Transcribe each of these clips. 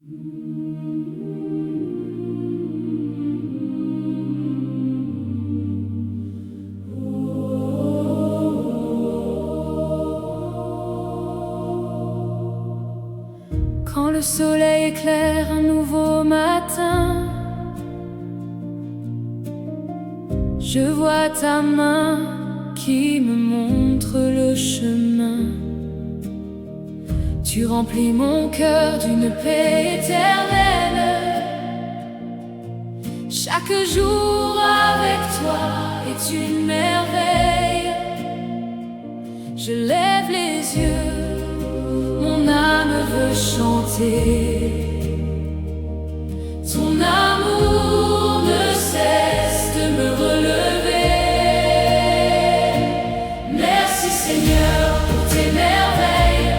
Quand le soleil éclaire un nouveau matin, je vois ta main qui me montre le chemin. Tu remplis mon cœur d'une paix éternelle. Chaque jour avec toi est une merveille. Je lève les yeux, mon âme veut chanter. Ton amour ne cesse de me relever. Merci Seigneur pour tes merveilles,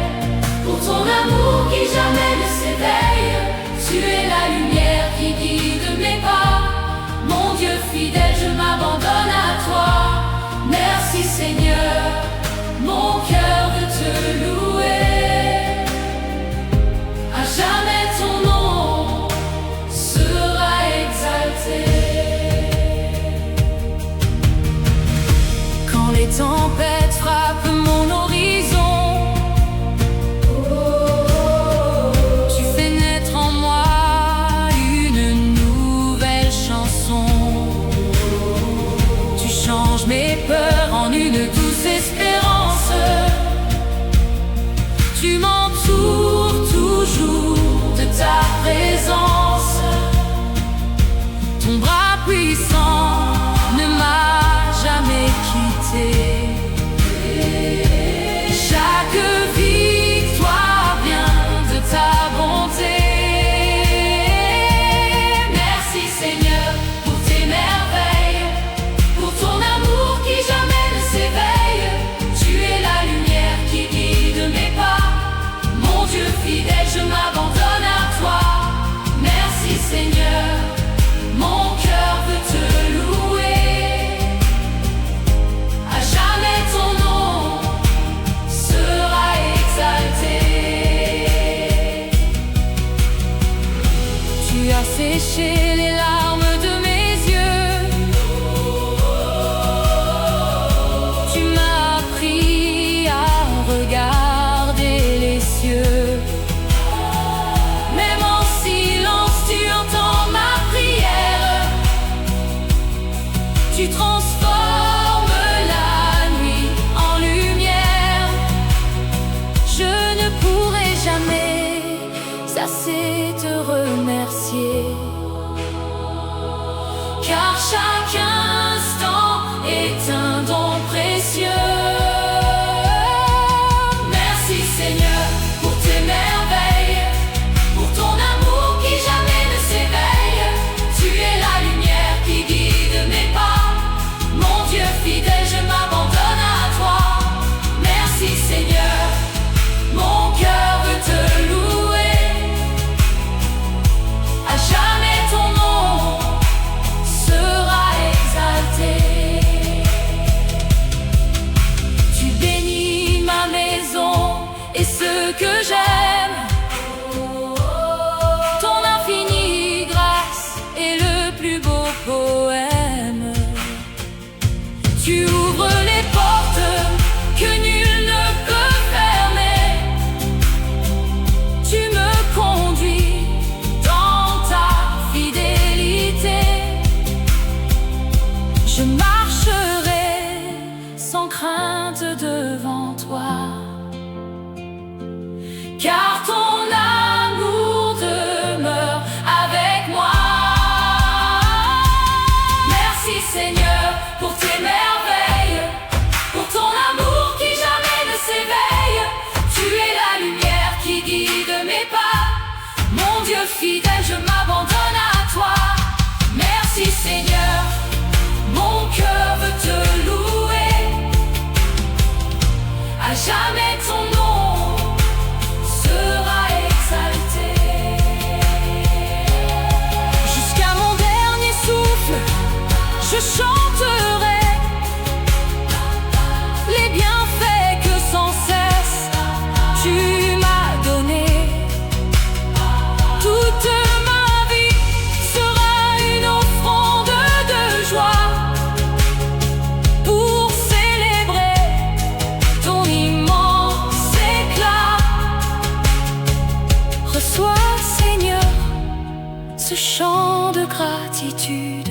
pour ton amour qui jamais ne s'éveille. Tu es la lumière qui guide mes pas. Mon Dieu fidèle, je m'abandonne à toi. Merci Seigneur, mon cœur veut te louer. À jamais ton nom sera exalté. Quand les tempêtes frappent mon horizon, tu fais naître en moi une nouvelle chanson. Tu changes mes peurs en une douce espérance. Tu m'entoures toujours de ta présence. Ton bras puissant ne m'a jamais quitté. Chaque victoire vient de ta bonté. Merci Seigneur pour tes merveilles, pour ton amour qui jamais ne s'éveille. Tu es la lumière qui guide mes pas. Mon Dieu fidèle, je m'abandonne à toi. Merci Seigneur, mon cœur veut te louer. À jamais ton nom sera exalté. Tu as séché les larmes de mes yeux. Tu m'as appris à regarder les cieux. Même en silence, tu entends ma prière. Tu transformes la nuit en lumière. Je ne pourrai jamais assez te remercier, car chaque instant est un don précieux. Merci Seigneur pour tes merveilles, pour ton amour qui jamais ne s'éveille. Tu es la lumière qui guide mes pas. Mon Dieu fidèle, je m'abandonne à toi. Merci Seigneur, mon cœur veut te louer. À jamais ton nom sera exalté. Tu bénis ma maison et ce que j'aime. Ton infinie grâce est le plus beau poème. Tu ouvres les portes que nul ne peut fermer. Tu me conduis dans ta fidélité. Je marcherai sans crainte devant toi, car ton amour demeure avec moi. Merci Seigneur pour tes merveilles, pour ton amour qui jamais ne s'éveille. Tu es la lumière qui guide mes pas. Mon Dieu fidèle, je m'abandonne à toi. Merci Seigneur, mon cœur veut te louer. À jamais ton nom sera exalté. Jusqu'à mon dernier souffle, je chanterai les bienfaits que sans cesse tu m'as donnés. Tout Reçois, Seigneur, ce chant de gratitude.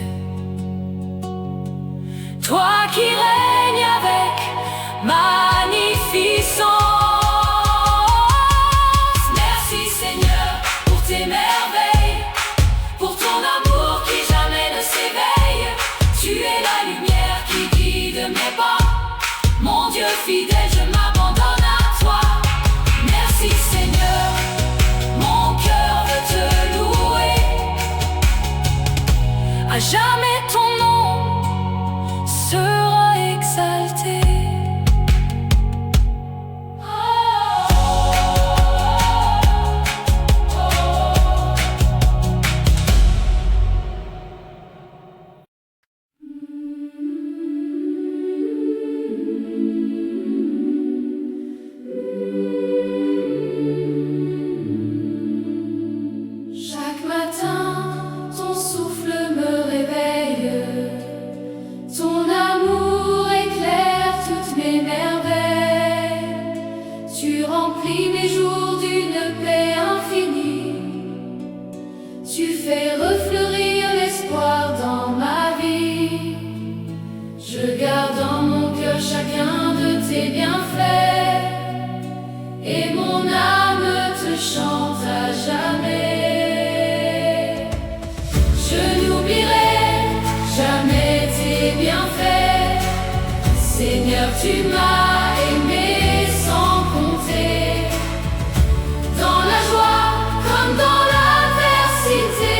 Toi qui règnes avec magnificence. Merci Seigneur pour tes merveilles, pour ton amour qui jamais ne s'éveille. Tu es la lumière qui guide mes pas. Mon Dieu fidèle, je m'abandonne à toi. Merci Seigneur, mon cœur veut te louer. À jamais ton nom sera exalté. Chaque matin, ton souffle me réveille, ton amour éclaire toutes mes merveilles. Tu remplis mes jours d'une paix infinie, tu fais refleurir l'espoir dans ma vie. Je garde en mon cœur chacun de tes bienfaits, et mon âme te chante à jamais. Je n'oublierai jamais tes bienfaits. Seigneur, tu m'as aimé sans compter. Dans la joie comme dans l'adversité,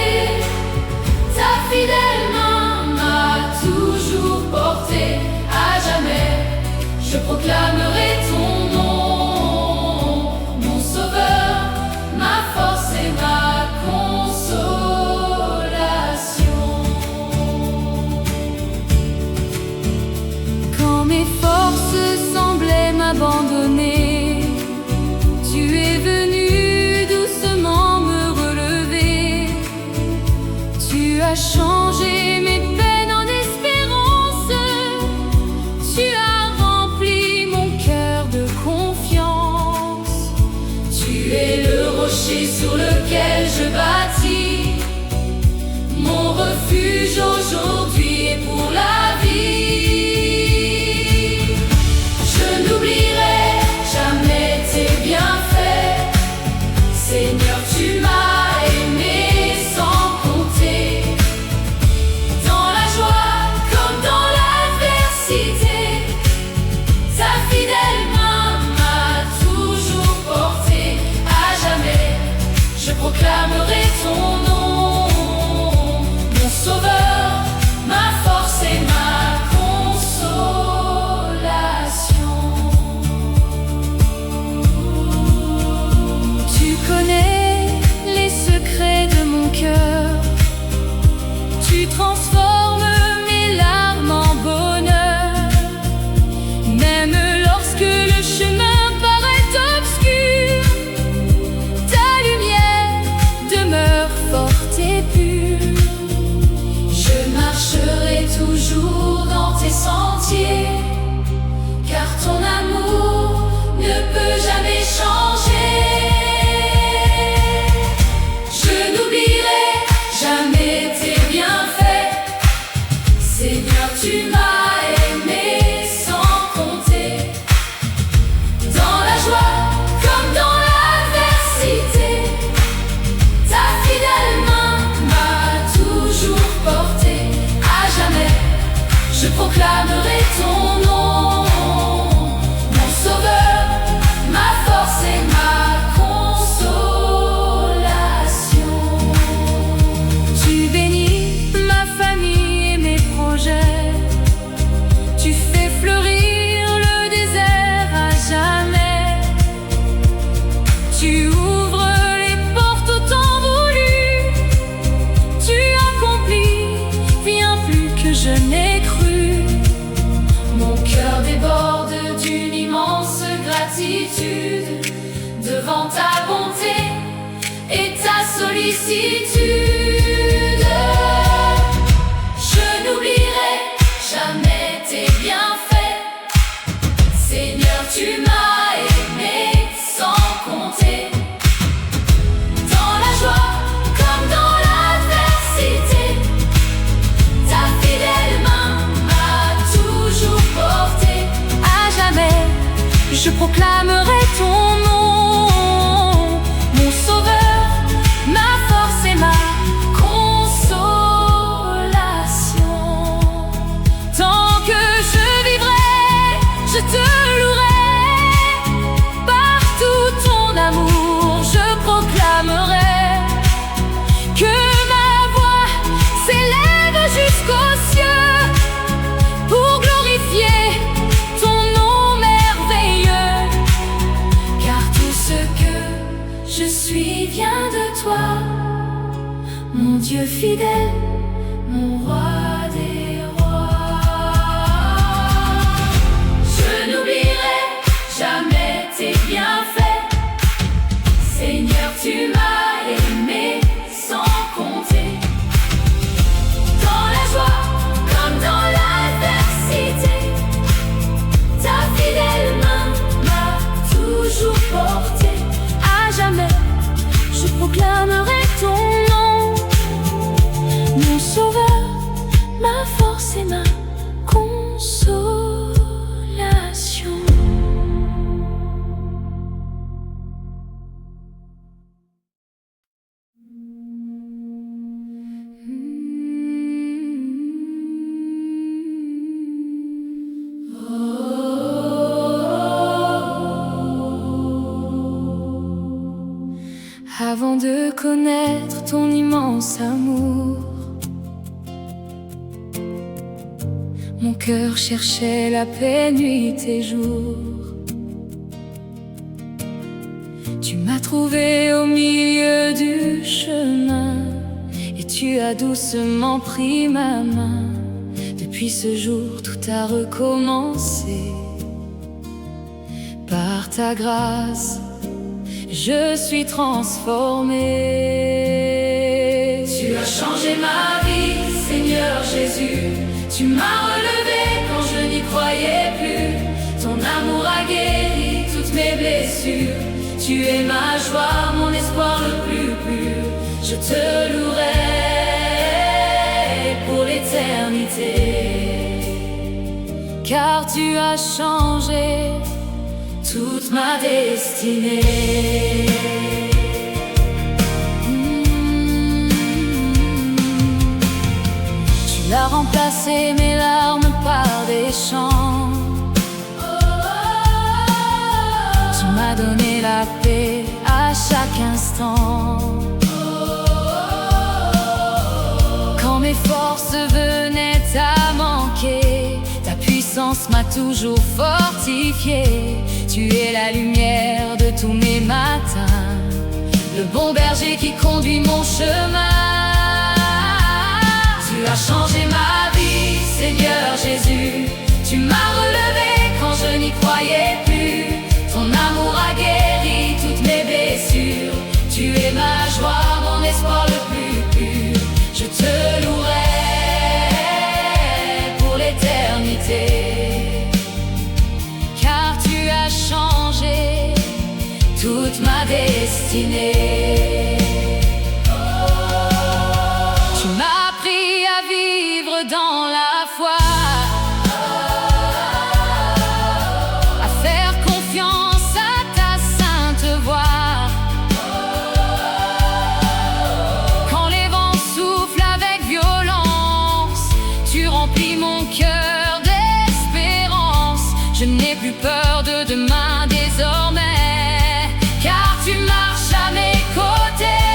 ta fidèle main m'a toujours porté. À jamais, je proclamerai ton nom, mon sauveur, ma force et ma consolation. Quand mes forces semblaient m'abandonner, tu es venu doucement me relever. Tu as changé mes peines en espérance. Tu as rempli mon cœur de confiance. Tu es le rocher sur lequel je bâtis, mon refuge aujourd'hui et pour la vie. Je n'oublierai jamais tes bienfaits. Seigneur, tu m'as aimé sans compter. Dans la joie comme dans l'adversité, ta fidèle main m'a toujours porté. À jamais, je proclamerai ton nom, mon sauveur, ma force et ma consolation. Tu connais les secrets de mon cœur. Tu transformes mes larmes en bonheur. Même lorsque le chemin paraît obscur, ta lumière demeure forte et pure. Je marcherai toujours dans tes sentiers, car ton amour ne peut jamais changer. Je n'oublierai jamais tes bienfaits. Seigneur, tu m'as aimé sans compter. Dans la joie comme dans l'adversité, ta fidèle main m'a toujours porté. À jamais, je proclamerai ton nom, mon sauveur, ma force et ma consolation. Tu bénis ma famille et mes projets. Tu fais fleurir le désert à jamais. Tu ouvres les portes au temps voulu. Tu accomplis bien plus que je n'ai cru. Mon cœur déborde d'une immense gratitude devant ta bonté et ta sollicitude. Je n'oublierai jamais tes bienfaits. Seigneur, tu m'as aimé sans compter. Dans je proclamerai ton nom, mon sauveur, ma force et ma consolation. Tant que je vivrai, je te louerai, partout ton amour je proclamerai, que ma voix s'élève jusqu'aux cieux pour glorifier ton nom merveilleux. Car tout ce que je suis vient de toi, mon Dieu fidèle, mon roi des rois. Je n'oublierai jamais tes bienfaits, Seigneur, tu m'as aimé sans compter. Dans la joie comme dans l'adversité, ta fidèle main m'a toujours porté. À jamais, je proclamerai ton nom, mon sauveur, ma force et ma consolation. Avant de connaître ton immense amour, mon cœur cherchait la paix nuit et jour. Tu m'as trouvé au milieu du chemin et tu as doucement pris ma main. Depuis ce jour, tout a recommencé. Par ta grâce, je suis transformée. Tu as changé ma vie, Seigneur Jésus. Tu m'as relevé quand je n'y croyais plus. Ton amour a guéri toutes mes blessures. Tu es ma joie, mon espoir le plus pur. Je te louerai pour l'éternité. Car tu as changé toute ma destinée. Tu as remplacé mes larmes par des chants. Tu m'as donné la paix à chaque instant. Quand mes forces venaient à manquer, ta puissance m'a toujours fortifié. Tu es la lumière de tous mes matins, le bon berger qui conduit mon chemin. Tu as changé ma vie, Seigneur Jésus. Tu m'as relevé quand je n'y croyais plus. Ton amour a guéri toutes mes blessures. Tu es ma joie, mon espoir le plus pur. Je te louerai pour l'éternité. Car tu as changé toute ma destinée. Tu m'as appris à vivre dans la foi, à faire confiance à ta sainte voix. Quand les vents soufflent avec violence, tu remplis mon cœur d'espérance. Je n'ai plus peur de demain désormais, car tu marches à mes côtés.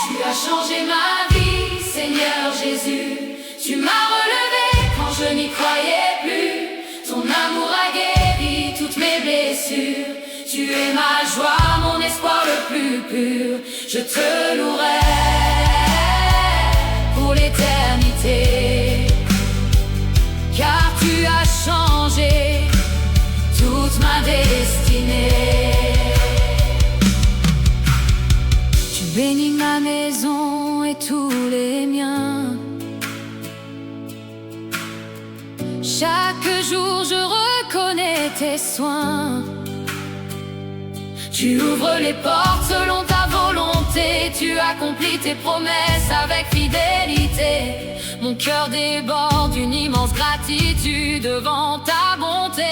Tu as changé ma vie, Seigneur Jésus. Tu m'as relevé quand je n'y croyais plus. Ton amour a guéri toutes mes blessures. Tu es ma joie, mon espoir le plus pur. Je te louerai pour l'éternité. Car tu as changé toute ma destinée. Tu bénis ma maison et tous les miens. Chaque jour je reconnais tes soins. Tu ouvres les portes selon ta volonté. Tu accomplis tes promesses avec fidélité. Mon cœur déborde d'une immense gratitude devant ta bonté.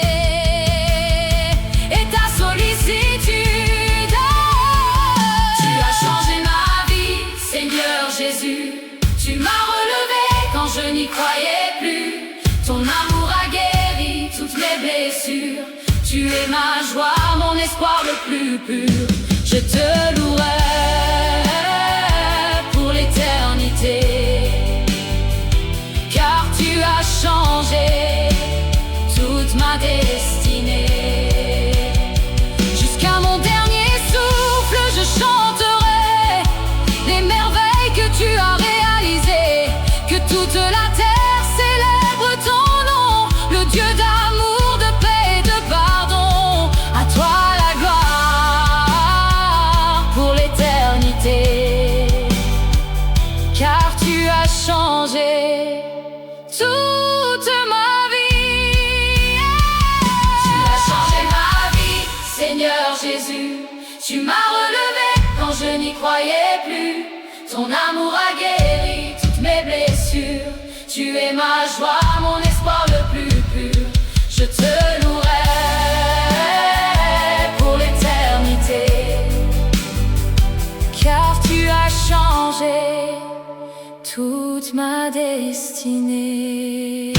pur. Je te louerai pour l'éternité, car tu as changé toute ma destinée. Jusqu'à mon dernier souffle, je chanterai les merveilles que tu as réalisées. Que toute la terre célèbre ton nom, le Dieu d'amour, de paix et de pardon. À toi la gloire pour l'éternité, car tu as changé toute ma vie. Tu as changé ma vie, Seigneur Jésus. Tu m'as relevé quand je n'y croyais plus. Ton amour a guéri toutes mes blessures. Tu es ma joie, mon espoir le plus pur. Je te louerai pour l'éternité, car tu as changé toute ma destinée.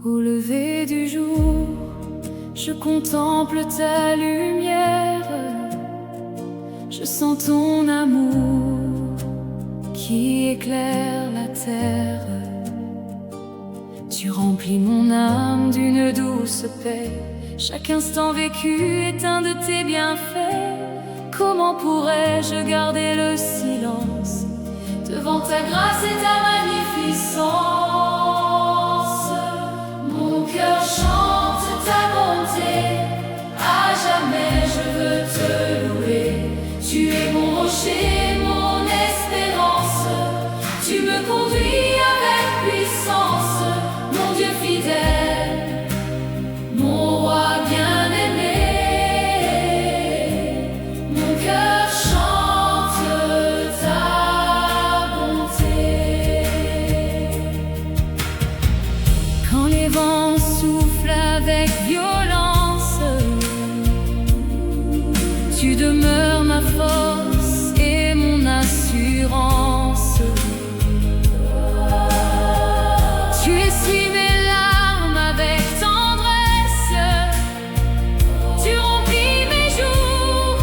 Au lever du jour, je contemple ta lumière. Je sens ton amour qui éclaire la terre. Tu remplis mon âme d'une douce paix. Chaque instant vécu est un de tes bienfaits. Comment pourrais-je garder le silence devant ta grâce et ta magnificence? Mon cœur chante ta bonté, à jamais je veux te louer. Tu es mon rocher, mon espérance. Tu me conduis avec puissance, mon Dieu fidèle, mon roi bien-aimé. Mon cœur chante ta bonté. Quand les vents soufflent avec violence, tu demeures ma force et mon assurance. Tu essuies mes larmes avec tendresse. Tu remplis mes jours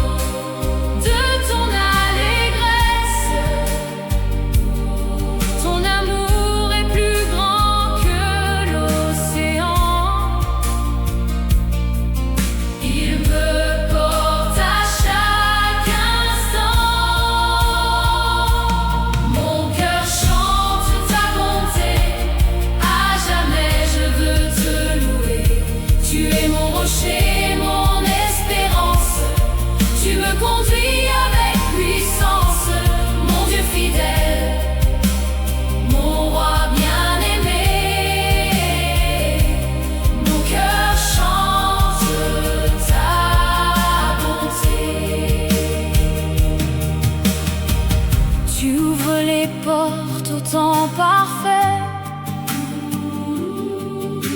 de ton allégresse. Ton amour est plus grand que l'océan. Il me porte à chaque instant. Mon cœur chante ta bonté, à jamais je veux te louer. Tu es mon rocher, mon espérance. Tu me conduis avec puissance, mon Dieu fidèle, mon roi bien-aimé. Mon cœur chante ta bonté. Tu ouvres les portes au temps parfait.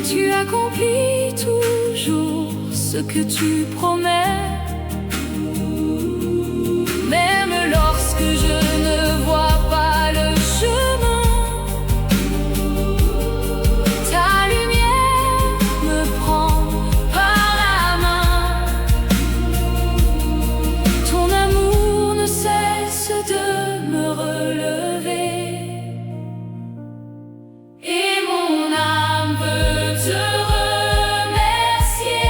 Tu accomplis toujours ce que tu promets. Même lorsque je ne vois pas le chemin, ta lumière me prend par la main. Ton amour ne cesse de me relever, et mon âme veut te remercier.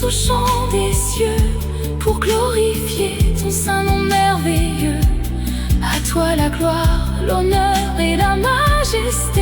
au chant des cieux pour glorifier ton saint nom merveilleux. À toi la gloire, l'honneur et la majesté.